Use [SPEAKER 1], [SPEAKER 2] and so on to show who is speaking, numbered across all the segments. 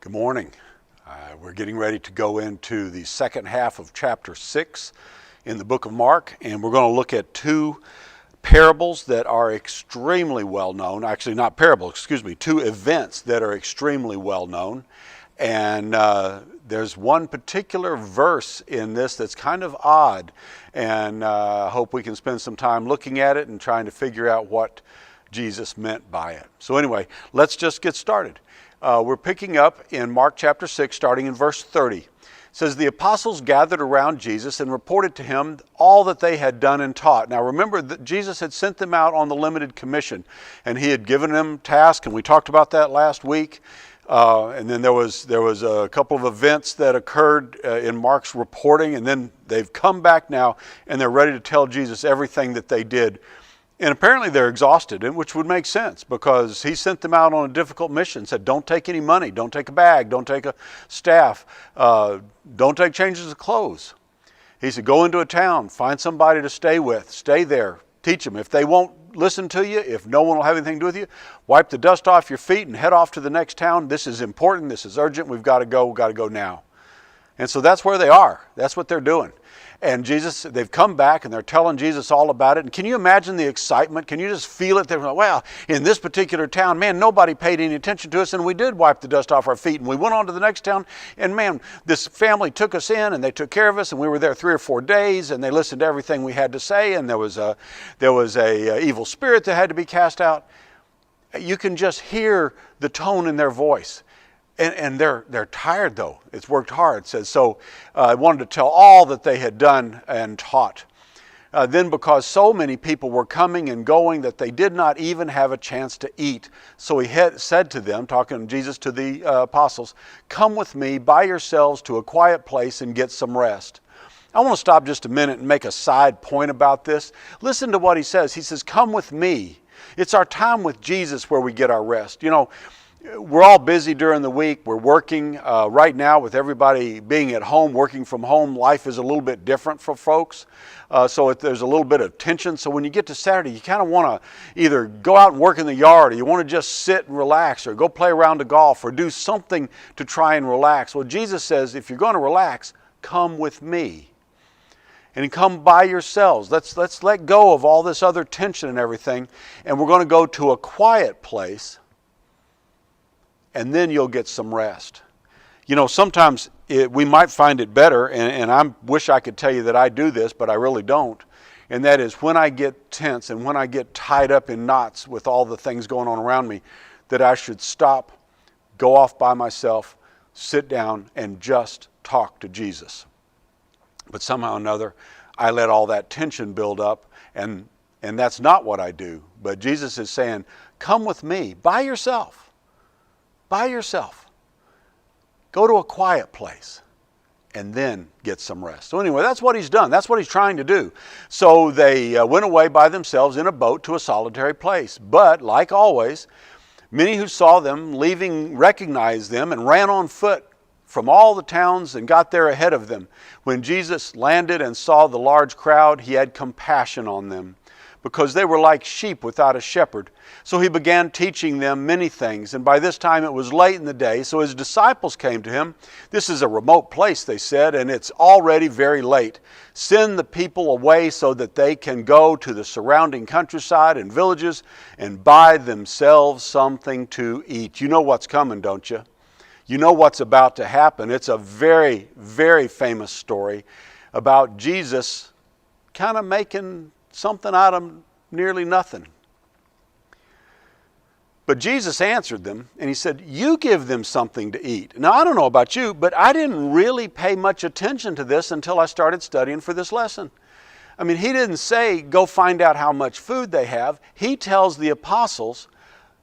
[SPEAKER 1] Good morning. We're getting ready to go into the second half of chapter 6 in the book of Mark, and we're going to look at two parables that are extremely well known. Actually, not parables, two events that are extremely well known. And there's one particular verse in this that's kind of odd, and I hope we can spend some time looking at it and trying to figure out what Jesus meant by it. So anyway, let's just get started. We're picking up in Mark chapter 6, starting in verse 30. It says, "The apostles gathered around Jesus and reported to him all that they had done and taught." Now remember that Jesus had sent them out on the limited commission, and he had given them tasks, and we talked about that last week. And then there was a couple of events that occurred in Mark's reporting, and then they've come back now, and they're ready to tell Jesus everything that they did. And apparently they're exhausted, which would make sense because he sent them out on a difficult mission, said don't take any money, don't take a bag, don't take a staff, don't take changes of clothes. He said go into a town, find somebody to stay with, stay there, teach them. If they won't listen to you, if no one will have anything to do with you, wipe the dust off your feet and head off to the next town. This is important, this is urgent, we've got to go now. And so that's where they are, that's what they're doing. And they've come back and they're telling Jesus all about it. And can you imagine the excitement? Can you just feel it? They're like, well, in this particular town, man, nobody paid any attention to us, and we did wipe the dust off our feet. And we went on to the next town, and man, this family took us in and they took care of us, and we were there 3 or 4 days, and they listened to everything we had to say, and there was a evil spirit that had to be cast out. You can just hear the tone in their voice. And they're tired though. It's worked hard. It says, so I wanted to tell all that they had done and taught. Then because so many people were coming and going that they did not even have a chance to eat. So he said to them, talking to Jesus to the apostles, "Come with me by yourselves to a quiet place and get some rest." I want to stop just a minute and make a side point about this. Listen to what he says. He says, "Come with me." It's our time with Jesus where we get our rest. You know, we're all busy during the week. We're working right now with everybody being at home, working from home. Life is a little bit different for folks. So there's a little bit of tension. So when you get to Saturday, you kind of want to either go out and work in the yard, or you want to just sit and relax, or go play around the golf, or do something to try and relax. Well, Jesus says, if you're going to relax, come with me. And come by yourselves. Let's let go of all this other tension and everything. And we're going to go to a quiet place. And then you'll get some rest. You know, sometimes we might find it better, and I wish I could tell you that I do this, but I really don't. And that is when I get tense and when I get tied up in knots with all the things going on around me, that I should stop, go off by myself, sit down, and just talk to Jesus. But somehow or another, I let all that tension build up, and that's not what I do. But Jesus is saying, come with me, by yourself. By yourself. Go to a quiet place and then get some rest. So anyway, that's what he's done. That's what he's trying to do. So they went away by themselves in a boat to a solitary place. But like always, many who saw them leaving recognized them and ran on foot from all the towns and got there ahead of them. When Jesus landed and saw the large crowd, he had compassion on them, because they were like sheep without a shepherd. So he began teaching them many things. And by this time it was late in the day, so his disciples came to him. "This is a remote place," they said, "and it's already very late. Send the people away so that they can go to the surrounding countryside and villages and buy themselves something to eat." You know what's coming, don't you? You know what's about to happen. It's a very, very famous story about Jesus kind of making something out of nearly nothing. But Jesus answered them, and he said, "You give them something to eat." Now, I don't know about you, but I didn't really pay much attention to this until I started studying for this lesson. I mean, he didn't say, go find out how much food they have. He tells the apostles,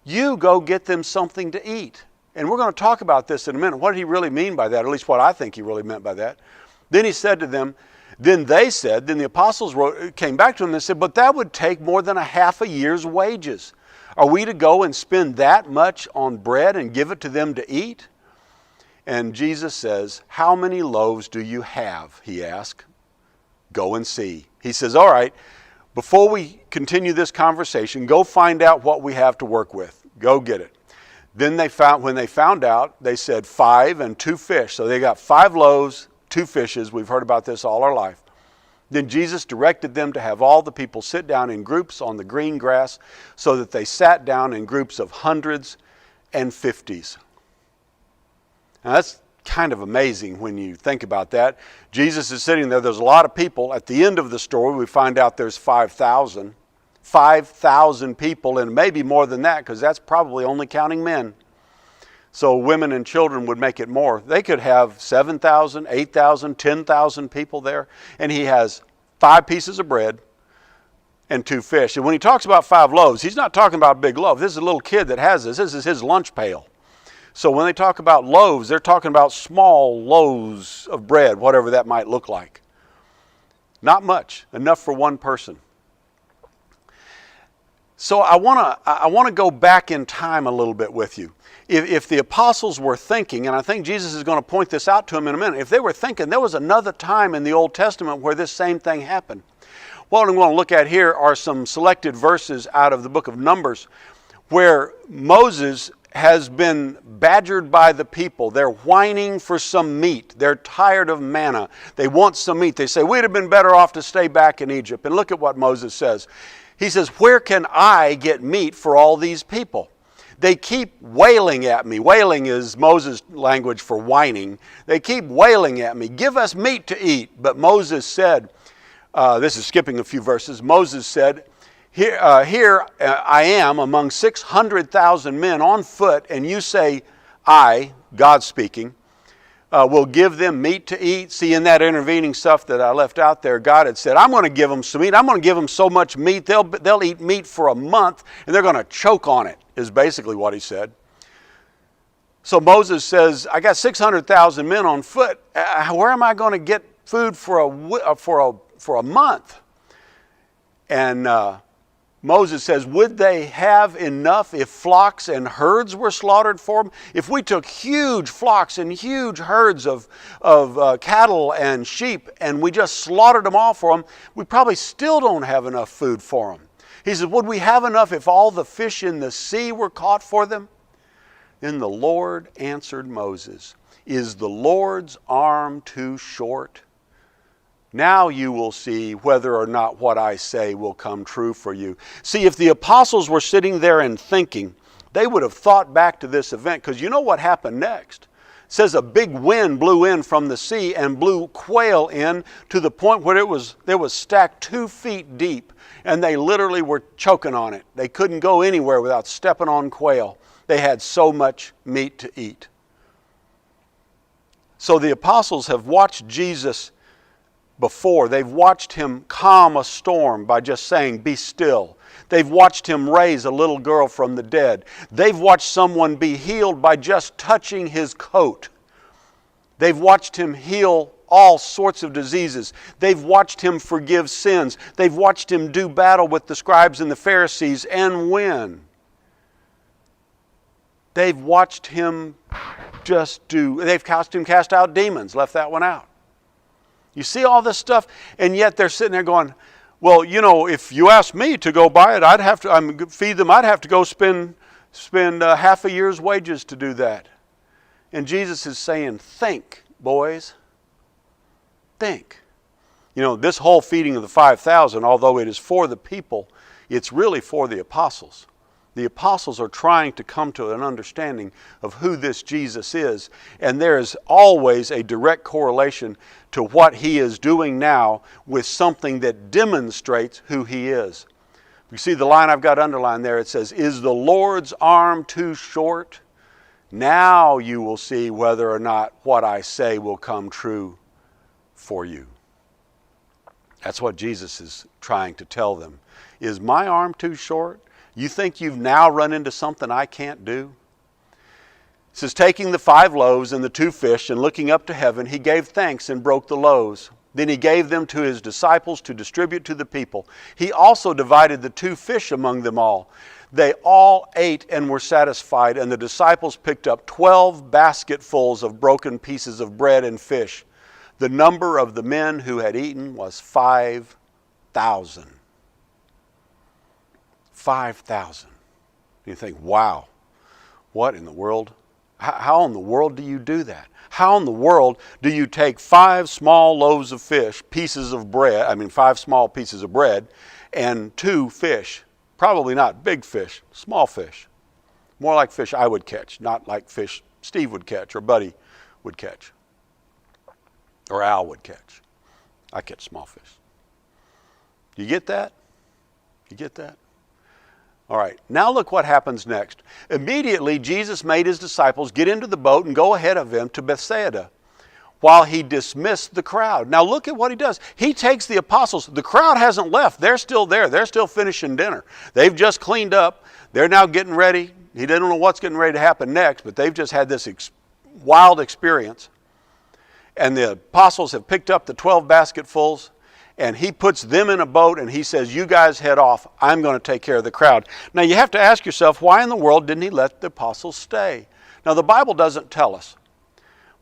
[SPEAKER 1] you go get them something to eat. And we're going to talk about this in a minute. What did he really mean by that? At least what I think he really meant by that. Then he said to them, then the apostles came back to him and said, "But that would take more than a half a year's wages. Are we to go and spend that much on bread and give it to them to eat?" And Jesus says, "How many loaves do you have?" he asked. "Go and see." He says, "All right, before we continue this conversation, go find out what we have to work with. Go get it." Then when they found out, they said 5 and 2 fish. So they got 5 loaves, 2 fishes. We've heard about this all our life. Then Jesus directed them to have all the people sit down in groups on the green grass, so that they sat down in groups of hundreds and fifties. Now that's kind of amazing when you think about that. Jesus is sitting there. There's a lot of people. At the end of the story, we find out there's 5,000. 5,000 people, and maybe more than that, because that's probably only counting men. So women and children would make it more. They could have 7,000, 8,000, 10,000 people there, and he has 5 pieces of bread and 2 fish. And when he talks about 5 loaves, he's not talking about a big loaf. This is a little kid that has this. This is his lunch pail. So when they talk about loaves, they're talking about small loaves of bread, whatever that might look like. Not much, enough for one person. So I want to go back in time a little bit with you. If the apostles were thinking, and I think Jesus is going to point this out to them in a minute, if they were thinking there was another time in the Old Testament where this same thing happened. What I'm going to look at here are some selected verses out of the book of Numbers where Moses has been badgered by the people. They're whining for some meat. They're tired of manna. They want some meat. They say, we'd have been better off to stay back in Egypt. And look at what Moses says. He says, where can I get meat for all these people? They keep wailing at me. Wailing is Moses' language for whining. They keep wailing at me. Give us meat to eat. But Moses said, this is skipping a few verses. Moses said, here I am among 600,000 men on foot, and you say, I, God speaking, will give them meat to eat. See, in that intervening stuff that I left out there, God had said, I'm going to give them some meat. I'm going to give them so much meat, they'll eat meat for a month, and they're going to choke on it, is basically what he said. So Moses says, I got 600,000 men on foot. Where am I going to get food for a month? And Moses says, would they have enough if flocks and herds were slaughtered for them? If we took huge flocks and huge herds of cattle and sheep and we just slaughtered them all for them, we probably still don't have enough food for them. He says, would we have enough if all the fish in the sea were caught for them? Then the Lord answered Moses, is the Lord's arm too short? Now you will see whether or not what I say will come true for you. See, if the apostles were sitting there and thinking, they would have thought back to this event, because you know what happened next. It says a big wind blew in from the sea and blew quail in to the point where it was stacked 2 feet deep, and they literally were choking on it. They couldn't go anywhere without stepping on quail. They had so much meat to eat. So the apostles have watched Jesus before. They've watched him calm a storm by just saying, be still. They've watched him raise a little girl from the dead. They've watched someone be healed by just touching his coat. They've watched him heal all sorts of diseases. They've watched him forgive sins. They've watched him do battle with the scribes and the Pharisees and win. They've watched him they've watched him cast out demons, left that one out. You see all this stuff, and yet they're sitting there going, well, you know, if you asked me to go buy it, I'd have to feed them. I'd have to go spend half a year's wages to do that. And Jesus is saying, think, boys. Think. You know, this whole feeding of the 5,000, although it is for the people, it's really for the apostles. The apostles are trying to come to an understanding of who this Jesus is. And there is always a direct correlation to what he is doing now with something that demonstrates who he is. You see the line I've got underlined there. It says, is the Lord's arm too short? Now you will see whether or not what I say will come true for you. That's what Jesus is trying to tell them. Is my arm too short? You think you've now run into something I can't do? It says, taking the 5 loaves and the 2 fish and looking up to heaven, he gave thanks and broke the loaves. Then he gave them to his disciples to distribute to the people. He also divided the 2 fish among them all. They all ate and were satisfied, and the disciples picked up 12 basketfuls of broken pieces of bread and fish. The number of the men who had eaten was 5,000. 5,000. You think, wow, What in the world? How in the world do you do that? How in the world do you take 5 small loaves of fish, pieces of bread, 5 small pieces of bread, and 2 fish? Probably not big fish, small fish. More like fish I would catch, not like fish Steve would catch or Buddy would catch or Al would catch. I catch small fish. You get that? You get that? All right, now look what happens next. Immediately, Jesus made his disciples get into the boat and go ahead of him to Bethsaida while he dismissed the crowd. Now look at what he does. He takes the apostles. The crowd hasn't left. They're still there. They're still finishing dinner. They've just cleaned up. They're now getting ready. He doesn't know what's getting ready to happen next, but they've just had this wild experience. And the apostles have picked up the 12 basketfuls, and he puts them in a boat and he says, you guys head off. I'm going to take care of the crowd. Now you have to ask yourself, why in the world didn't he let the apostles stay? Now the Bible doesn't tell us,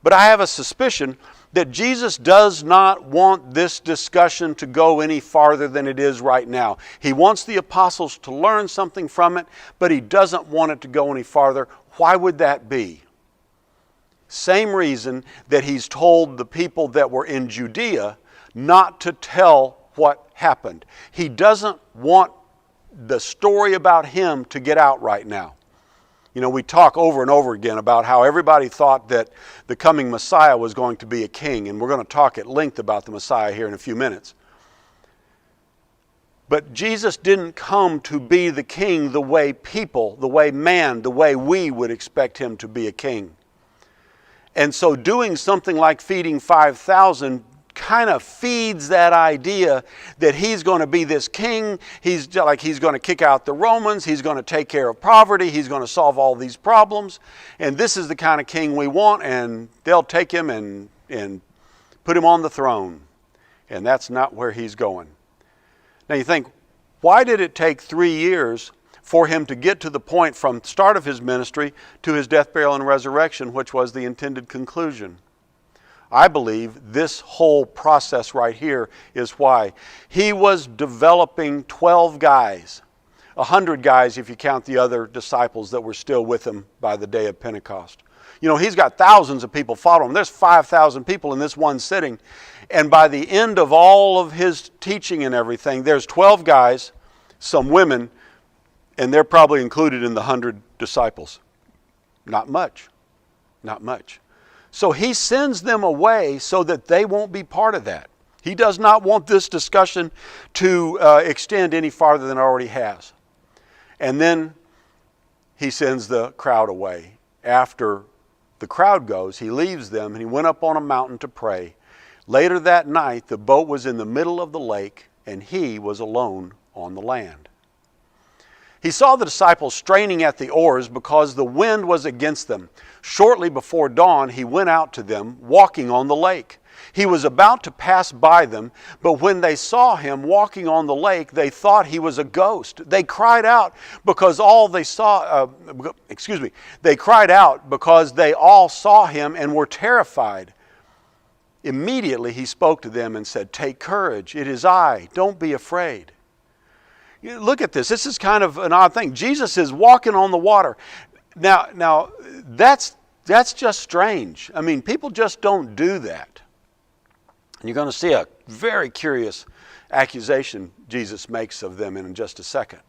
[SPEAKER 1] but I have a suspicion that Jesus does not want this discussion to go any farther than it is right now. He wants the apostles to learn something from it, but he doesn't want it to go any farther. Why would that be? Same reason that he's told the people that were in Judea not to tell what happened. He doesn't want the story about him to get out right now. You know, we talk over and over again about how everybody thought that the coming Messiah was going to be a king, and we're going to talk at length about the Messiah here in a few minutes. But Jesus didn't come to be the king the way people, the way man, the way we would expect him to be a king. And so doing something like feeding 5,000 kind of feeds that idea that he's going to be this king. He's going to kick out the Romans. He's going to take care of poverty. He's going to solve all these problems. And this is the kind of king we want, and they'll take him and put him on the throne. And that's not where he's going. Now you think, why did it take 3 years for him to get to the point from the start of his ministry to his death, burial, and resurrection, which was the intended conclusion? I believe this whole process right here is why. He was developing 12 guys, 100 guys if you count the other disciples that were still with him by the day of Pentecost. You know, he's got thousands of people following him. There's 5,000 people in this one sitting. And by the end of all of his teaching and everything, there's 12 guys, some women, and they're probably included in the 100 disciples. Not much. Not much. So he sends them away so that they won't be part of that. He does not want this discussion to extend any farther than it already has. And then he sends the crowd away. After the crowd goes, he leaves them and he went up on a mountain to pray. Later that night, the boat was in the middle of the lake and he was alone on the land. He saw the disciples straining at the oars because the wind was against them. Shortly before dawn, he went out to them, walking on the lake. He was about to pass by them, but when they saw him walking on the lake, they thought he was a ghost. They cried out because they cried out because they all saw him and were terrified. Immediately he spoke to them and said, "Take courage, it is I, don't be afraid." You look at this. This is kind of an odd thing. Jesus is walking on the water. Now that's just strange. I mean, people just don't do that. And you're going to see a very curious accusation Jesus makes of them in just a second.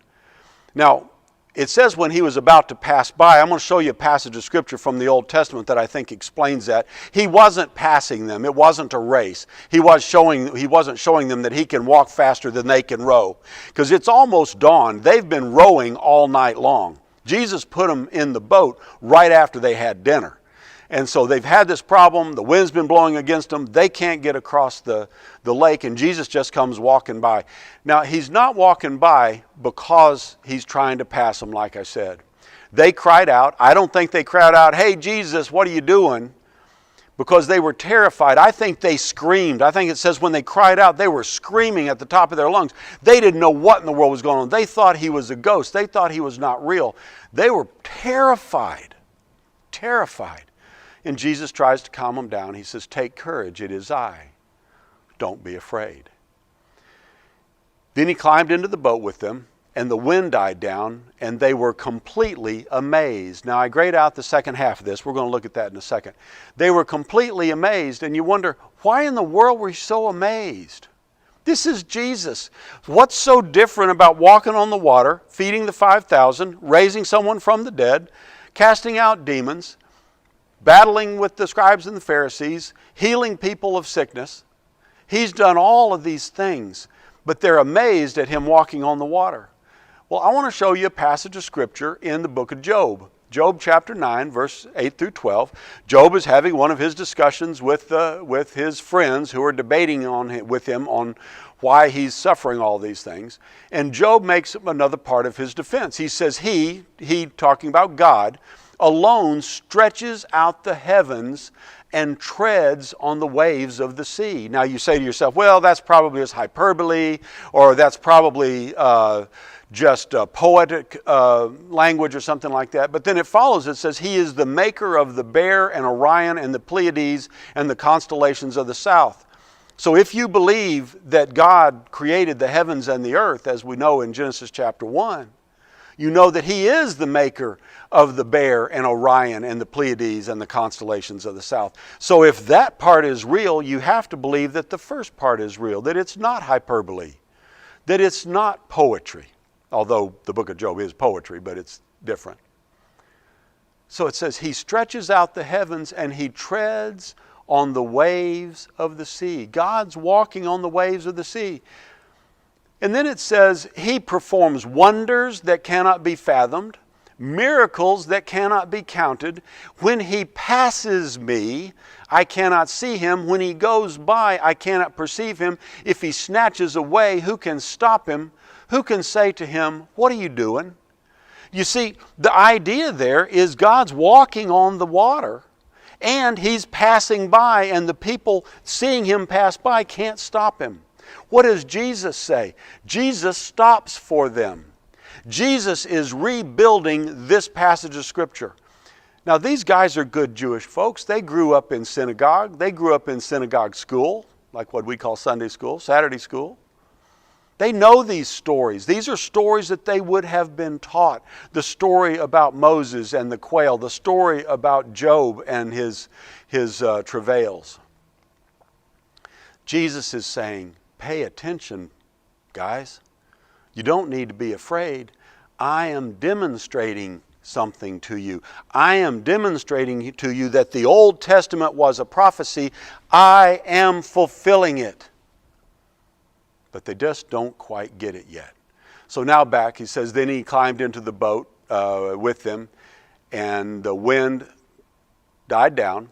[SPEAKER 1] Now, it says when he was about to pass by, I'm going to show you a passage of Scripture from the Old Testament that I think explains that. He wasn't passing them. It wasn't a race. He wasn't showing them that he can walk faster than they can row. Because it's almost dawn. They've been rowing all night long. Jesus put them in the boat right after they had dinner. And so they've had this problem. The wind's been blowing against them. They can't get across the lake, and Jesus just comes walking by. Now, he's not walking by because he's trying to pass them, like I said. They cried out. I don't think they cried out, "Hey, Jesus, what are you doing?" Because they were terrified. I think they screamed. I think it says when they cried out, they were screaming at the top of their lungs. They didn't know what in the world was going on. They thought he was a ghost. They thought he was not real. They were terrified. Terrified. And Jesus tries to calm them down. He says, "Take courage, it is I. Don't be afraid." Then he climbed into the boat with them, and the wind died down, and they were completely amazed. Now, I grayed out the second half of this. We're going to look at that in a second. They were completely amazed, and you wonder, why in the world were you so amazed? This is Jesus. What's so different about walking on the water, feeding the 5,000, raising someone from the dead, casting out demons, battling with the scribes and the Pharisees, healing people of sickness? He's done all of these things, but they're amazed at him walking on the water. Well, I want to show you a passage of Scripture in the book of Job. Job chapter 9, verse 8 through 12. Job is having one of his discussions with his friends who are debating with him on why he's suffering all these things. And Job makes another part of his defense. He says he talking about God, alone stretches out the heavens and treads on the waves of the sea. Now you say to yourself, well, that's probably just hyperbole, or that's probably just poetic language or something like that. But then it follows, it says, he is the maker of the Bear and Orion and the Pleiades and the constellations of the south. So if you believe that God created the heavens and the earth, as we know in Genesis chapter 1, you know that he is the maker of the Bear and Orion and the Pleiades and the constellations of the south. So if that part is real, you have to believe that the first part is real, that it's not hyperbole, that it's not poetry. Although the book of Job is poetry, but it's different. So it says, he stretches out the heavens and he treads on the waves of the sea. God's walking on the waves of the sea. And then it says, he performs wonders that cannot be fathomed, miracles that cannot be counted. When he passes me, I cannot see him. When he goes by, I cannot perceive him. If he snatches away, who can stop him? Who can say to him, what are you doing? You see, the idea there is God's walking on the water and he's passing by, and the people seeing him pass by can't stop him. What does Jesus say? Jesus stops for them. Jesus is rebuilding this passage of Scripture. Now, these guys are good Jewish folks. They grew up in synagogue. They grew up in synagogue school, like what we call Sunday school, Saturday school. They know these stories. These are stories that they would have been taught. The story about Moses and the quail, the story about Job and his travails. Jesus is saying, pay attention, guys. You don't need to be afraid. I am demonstrating something to you. I am demonstrating to you that the Old Testament was a prophecy. I am fulfilling it. But they just don't quite get it yet. So now back, he says, then he climbed into the boat with them, and the wind died down,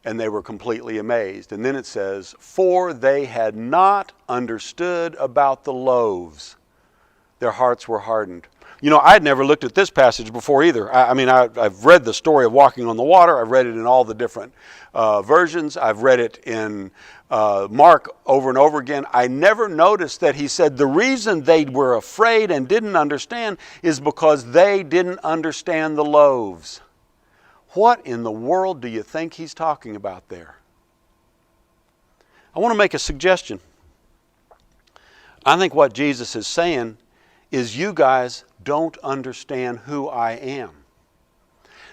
[SPEAKER 1] and they were completely amazed. And then it says, for they had not understood about the loaves. Their hearts were hardened. You know, I had never looked at this passage before either. I've read the story of walking on the water. I've read it in all the different versions. I've read it in Mark over and over again. I never noticed that he said the reason they were afraid and didn't understand is because they didn't understand the loaves. What in the world do you think he's talking about there? I want to make a suggestion. I think what Jesus is saying is you guys don't understand who I am.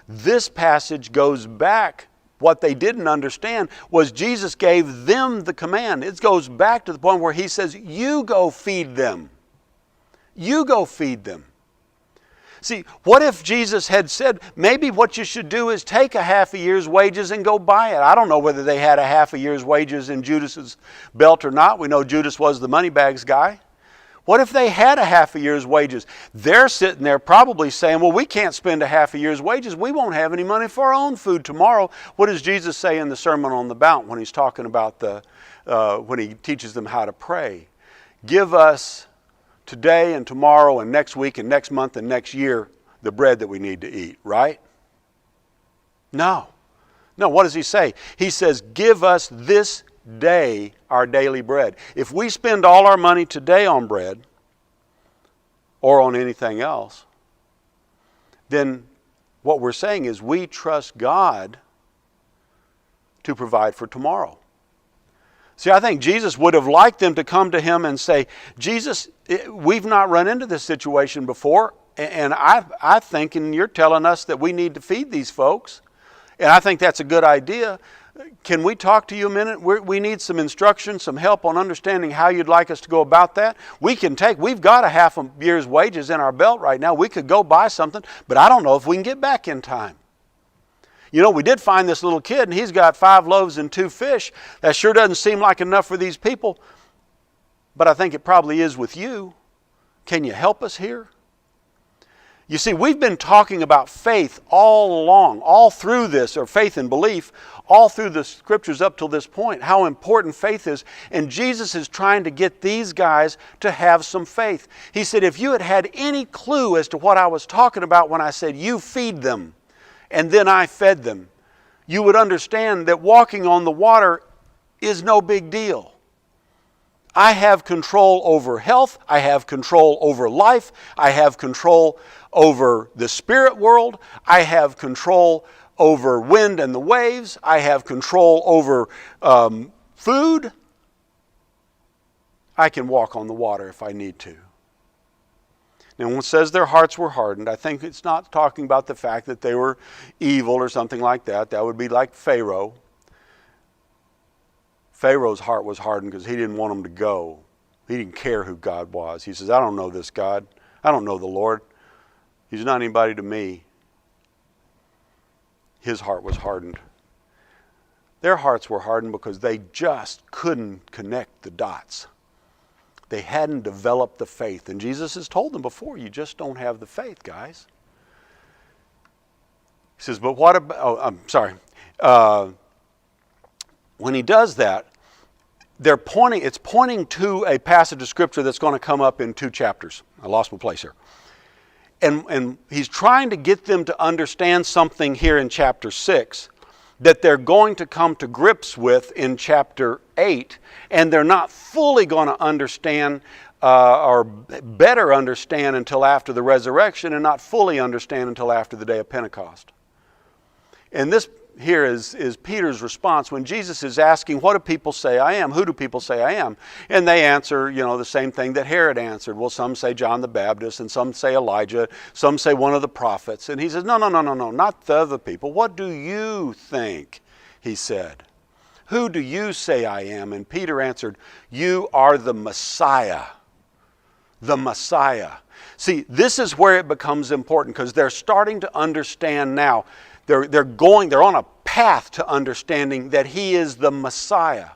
[SPEAKER 1] This passage goes back. What they didn't understand was Jesus gave them the command. It goes back to the point where he says, you go feed them. You go feed them. See, what if Jesus had said, maybe what you should do is take a half a year's wages and go buy it. I don't know whether they had a half a year's wages in Judas's belt or not. We know Judas was the money bags guy. What if they had a half a year's wages? They're sitting there probably saying, well, we can't spend a half a year's wages. We won't have any money for our own food tomorrow. What does Jesus say in the Sermon on the Mount when he's talking about when he teaches them how to pray? Give us today and tomorrow and next week and next month and next year the bread that we need to eat, right? No. No, what does he say? He says, give us this day our daily bread. If we spend all our money today on bread or on anything else, then what we're saying is we trust God to provide for tomorrow. See, I think Jesus would have liked them to come to him and say, Jesus, we've not run into this situation before, and I think, and you're telling us that we need to feed these folks, and I think that's a good idea. Can we talk to you a minute? We need some instruction, some help on understanding how you'd like us to go about that. We've got a half a year's wages in our belt right now. We could go buy something, but I don't know if we can get back in time. You know, we did find this little kid, and he's got 5 loaves and 2 fish. That sure doesn't seem like enough for these people, but I think it probably is with you. Can you help us here? You see, we've been talking about faith all along, all through this, or faith and belief, all through the Scriptures up till this point, how important faith is. And Jesus is trying to get these guys to have some faith. He said, if you had any clue as to what I was talking about when I said, you feed them, and then I fed them, you would understand that walking on the water is no big deal. I have control over health. I have control over life. I have control over the spirit world. I have control over wind and the waves. I have control over food. I can walk on the water if I need to. Now, when it says their hearts were hardened, I think it's not talking about the fact that they were evil or something like that. That would be like Pharaoh. Pharaoh's heart was hardened because he didn't want them to go. He didn't care who God was. He says, I don't know this God. I don't know the Lord. He's not anybody to me. His heart was hardened. Their hearts were hardened because they just couldn't connect the dots. They hadn't developed the faith. And Jesus has told them before, you just don't have the faith, guys. He says, but what about, I'm sorry. When he does that, it's pointing to a passage of Scripture that's going to come up in 2 chapters. I lost my place here. And he's trying to get them to understand something here in chapter 6 that they're going to come to grips with in chapter 8, and they're not fully going to understand or better understand until after the resurrection, and not fully understand until after the day of Pentecost. And this here is Peter's response when Jesus is asking, what do people say I am? Who do people say I am? And they answer, the same thing that Herod answered. Well, some say John the Baptist, and some say Elijah, some say one of the prophets. And he says, no, not the other people. What do you think? He said. Who do you say I am? And Peter answered, you are the Messiah. The Messiah. See, this is where it becomes important, because they're starting to understand now. They're on a path to understanding that he is the Messiah.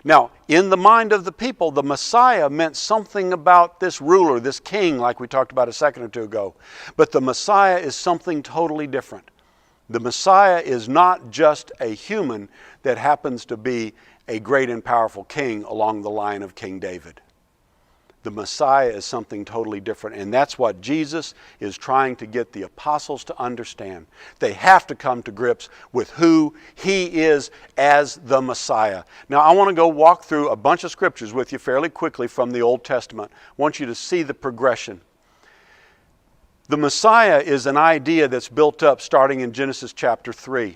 [SPEAKER 1] Now, in the mind of the people, the Messiah meant something about this ruler, this king, like we talked about a second or two ago. But the Messiah is something totally different. The Messiah is not just a human that happens to be a great and powerful king along the line of King David. The Messiah is something totally different, and that's what Jesus is trying to get the apostles to understand. They have to come to grips with who he is as the Messiah. Now, I want to go walk through a bunch of scriptures with you fairly quickly from the Old Testament. I want you to see the progression. The Messiah is an idea that's built up starting in Genesis chapter 3.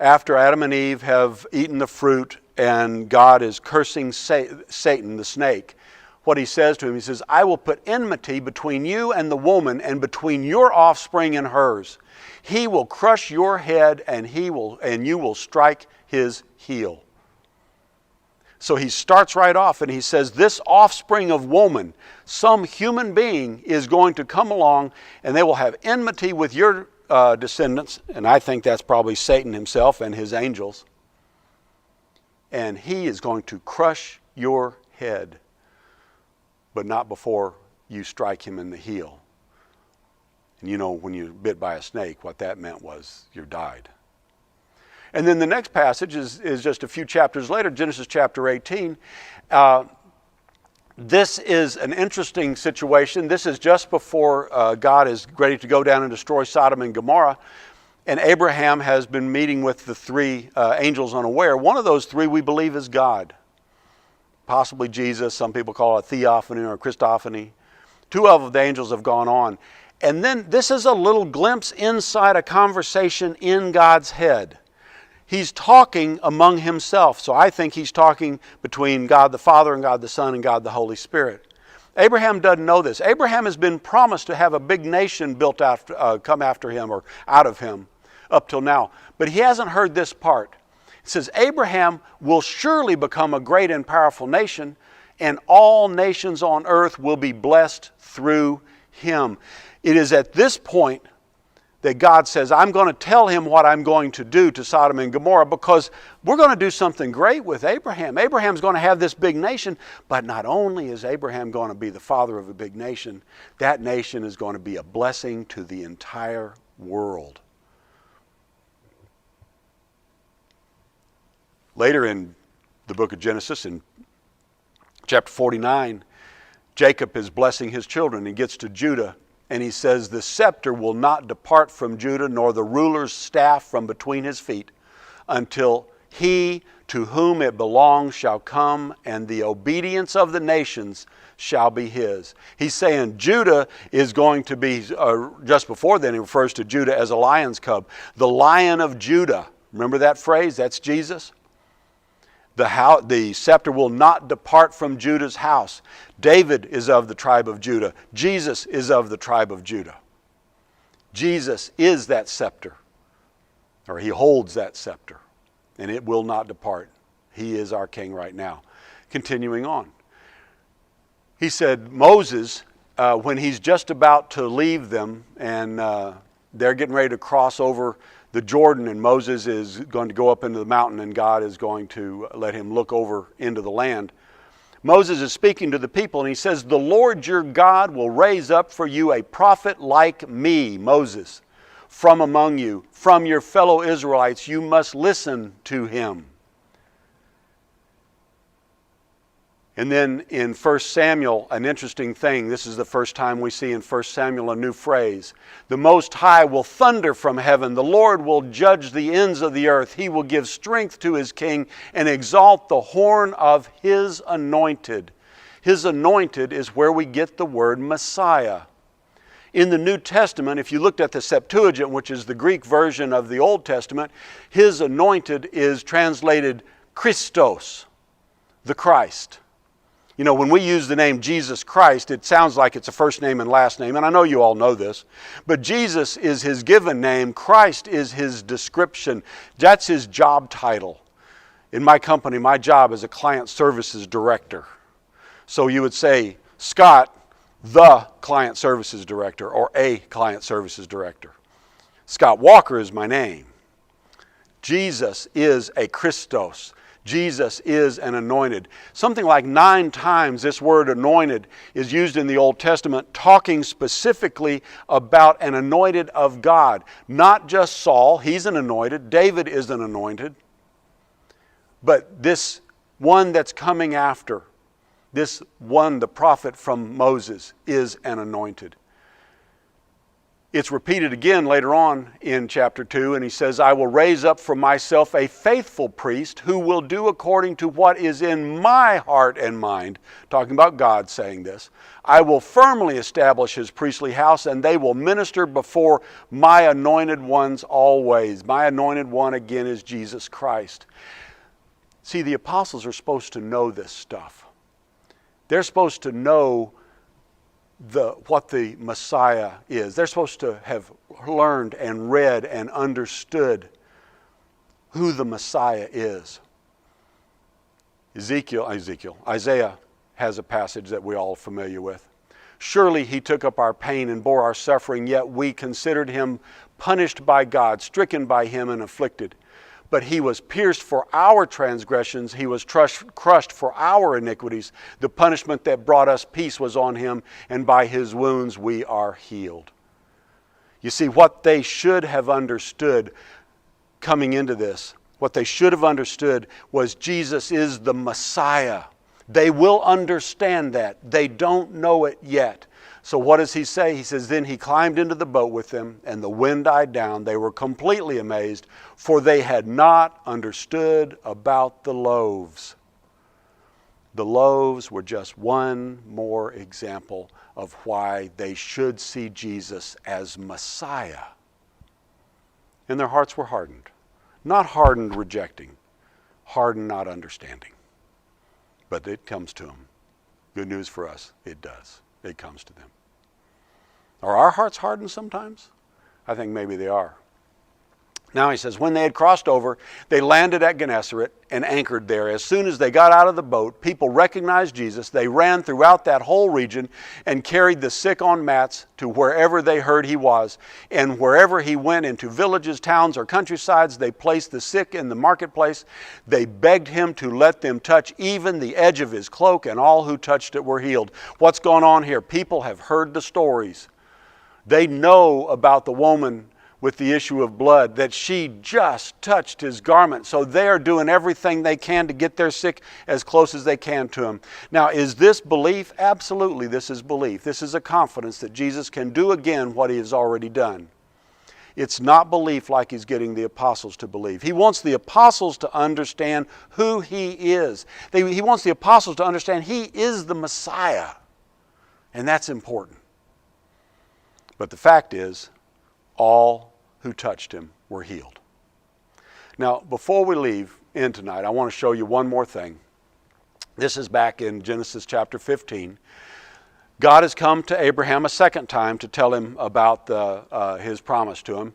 [SPEAKER 1] After Adam and Eve have eaten the fruit and God is cursing Satan, the snake, what he says to him, he says, I will put enmity between you and the woman, and between your offspring and hers. He will crush your head, and you will strike his heel. So he starts right off and he says, this offspring of woman, some human being is going to come along, and they will have enmity with your descendants, and I think that's probably Satan himself and his angels. And he is going to crush your head, but not before you strike him in the heel. And when you're bit by a snake, what that meant was you died. And then the next passage is just a few chapters later, Genesis chapter 18. This is an interesting situation. This is just before God is ready to go down and destroy Sodom and Gomorrah. And Abraham has been meeting with the 3 angels unaware. One of those 3 we believe is God. Possibly Jesus. Some people call it a theophany or a Christophany. 2 of the angels have gone on. And then this is a little glimpse inside a conversation in God's head. he's talking among himself. So I think he's talking between God the Father and God the Son and God the Holy Spirit. Abraham doesn't know this. Abraham has been promised to have a big nation built after, come after him or out of him up till now. But he hasn't heard this part. It says, Abraham will surely become a great and powerful nation, and all nations on earth will be blessed through him. It is at this point that God says, I'm going to tell him what I'm going to do to Sodom and Gomorrah, because we're going to do something great with Abraham. Abraham's going to have this big nation, but not only is Abraham going to be the father of a big nation, that nation is going to be a blessing to the entire world. Later in the book of Genesis, in chapter 49, Jacob is blessing his children. He gets to Judah, and he says, the scepter will not depart from Judah, nor the ruler's staff from between his feet, until he to whom it belongs shall come, and the obedience of the nations shall be his. He's saying Judah is going to be, just before then he refers to Judah as a lion's cub. The Lion of Judah. Remember that phrase? That's Jesus. The scepter will not depart from Judah's house. David is of the tribe of Judah. Jesus is of the tribe of Judah. Jesus is that scepter, or he holds that scepter, and it will not depart. He is our king right now. Continuing on. He said Moses, when he's just about to leave them, and they're getting ready to cross over the Jordan, and Moses is going to go up into the mountain, and God is going to let him look over into the land. Moses is speaking to the people, and he says, the Lord your God will raise up for you a prophet like me, Moses, from among you, from your fellow Israelites. You must listen to him. And then in 1 Samuel, an interesting thing, this is the first time we see in 1 Samuel a new phrase. The Most High will thunder from heaven. The Lord will judge the ends of the earth. He will give strength to his king and exalt the horn of his anointed. His anointed is where we get the word Messiah. In the New Testament, if you looked at the Septuagint, which is the Greek version of the Old Testament, his anointed is translated Christos, the Christ. You know, when we use the name Jesus Christ, it sounds like it's a first name and last name, and I know you all know this, but Jesus is his given name. Christ is his description. That's his job title. In my company, my job is a client services director. So you would say, Scott, the client services director, or a client services director. Scott Walker is my name. Jesus is a Christos. Jesus is an anointed. Something like 9 times this word anointed is used in the Old Testament, talking specifically about an anointed of God. Not just Saul, he's an anointed. David is an anointed. But this one that's coming after, this one, the prophet from Moses, is an anointed. It's repeated again later on in chapter 2, and he says, I will raise up for myself a faithful priest who will do according to what is in my heart and mind. Talking about God saying this. I will firmly establish his priestly house, and they will minister before my anointed ones always. My anointed one again is Jesus Christ. See, the apostles are supposed to know this stuff. They're supposed to know what the Messiah is. They're supposed to have learned and read and understood who the Messiah is. Isaiah has a passage that we're all familiar with. Surely he took up our pain and bore our suffering, yet we considered him punished by God, stricken by him and afflicted. But he was pierced for our transgressions. He was crushed for our iniquities. The punishment that brought us peace was on him, and by his wounds we are healed. You see, what they should have understood coming into this, what they should have understood was Jesus is the Messiah. They will understand that. They don't know it yet. So what does he say? He says, then he climbed into the boat with them, and the wind died down. They were completely amazed, for they had not understood about the loaves. The loaves were just one more example of why they should see Jesus as Messiah. And their hearts were hardened. Not hardened rejecting, hardened not understanding. But it comes to them. Good news for us, it does. It comes to them. Are our hearts hardened sometimes? I think maybe they are. Now he says, when they had crossed over, they landed at Gennesaret and anchored there. As soon as they got out of the boat, people recognized Jesus. They ran throughout that whole region and carried the sick on mats to wherever they heard he was. And wherever he went, into villages, towns, or countrysides, they placed the sick in the marketplace. They begged him to let them touch even the edge of his cloak, and all who touched it were healed. What's going on here? People have heard the stories. They know about the woman with the issue of blood, that she just touched his garment. So they are doing everything they can to get their sick as close as they can to him. Now, is this belief? Absolutely, this is belief. This is a confidence that Jesus can do again what he has already done. It's not belief like he's getting the apostles to believe. He wants the apostles to understand who he is. He wants the apostles to understand he is the Messiah. And that's important. But the fact is, all who touched him were healed. Now, before we leave in tonight, I want to show you one more thing. This is back in Genesis chapter 15. God has come to Abraham a second time to tell him about his promise to him.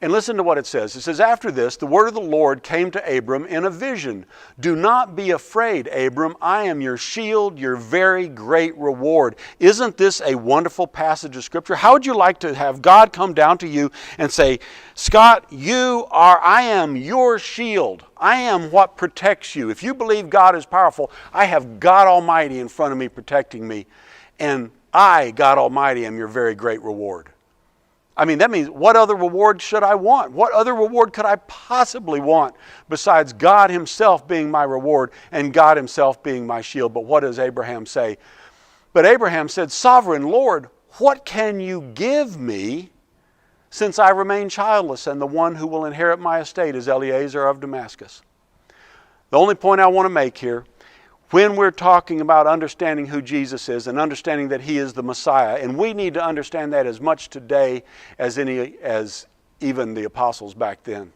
[SPEAKER 1] And listen to what it says. It says, after this, the word of the Lord came to Abram in a vision. Do not be afraid, Abram. I am your shield, your very great reward. Isn't this a wonderful passage of Scripture? How would you like to have God come down to you and say, Scott, I am your shield. I am what protects you. If you believe God is powerful, I have God Almighty in front of me protecting me. And I, God Almighty, am your very great reward. I mean, that means what other reward should I want? What other reward could I possibly want besides God himself being my reward and God himself being my shield? But what does Abraham say? But Abraham said, Sovereign Lord, what can you give me since I remain childless, and the one who will inherit my estate is Eliezer of Damascus? The only point I want to make here, when we're talking about understanding who Jesus is and understanding that he is the Messiah, and we need to understand that as much today as even the apostles back then.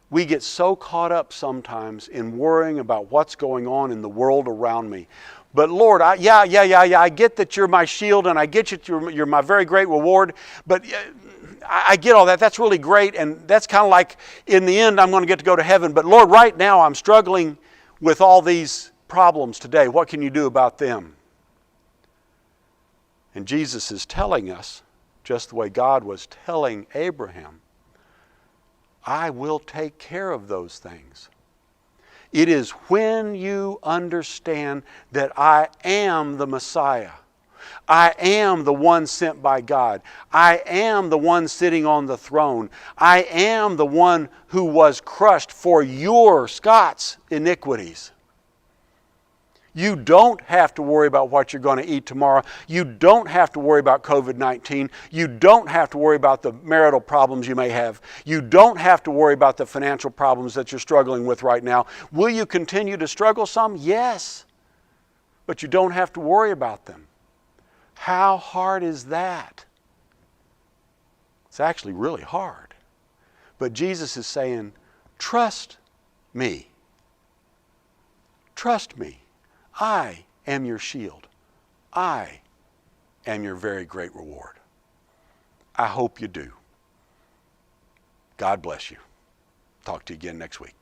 [SPEAKER 1] We get so caught up sometimes in worrying about what's going on in the world around me. But Lord, I get that you're my shield, and I get you're my very great reward, but I get all that. That's really great, and that's kind of like in the end I'm going to get to go to heaven. But Lord, right now I'm struggling with all these problems today. What can you do about them? And Jesus is telling us, just the way God was telling Abraham, I will take care of those things. It is when you understand that I am the Messiah. I am the one sent by God. I am the one sitting on the throne. I am the one who was crushed for your, Scott's, iniquities. You don't have to worry about what you're going to eat tomorrow. You don't have to worry about COVID-19. You don't have to worry about the marital problems you may have. You don't have to worry about the financial problems that you're struggling with right now. Will you continue to struggle some? Yes. But you don't have to worry about them. How hard is that? It's actually really hard. But Jesus is saying, trust me. Trust me. I am your shield. I am your very great reward. I hope you do. God bless you. Talk to you again next week.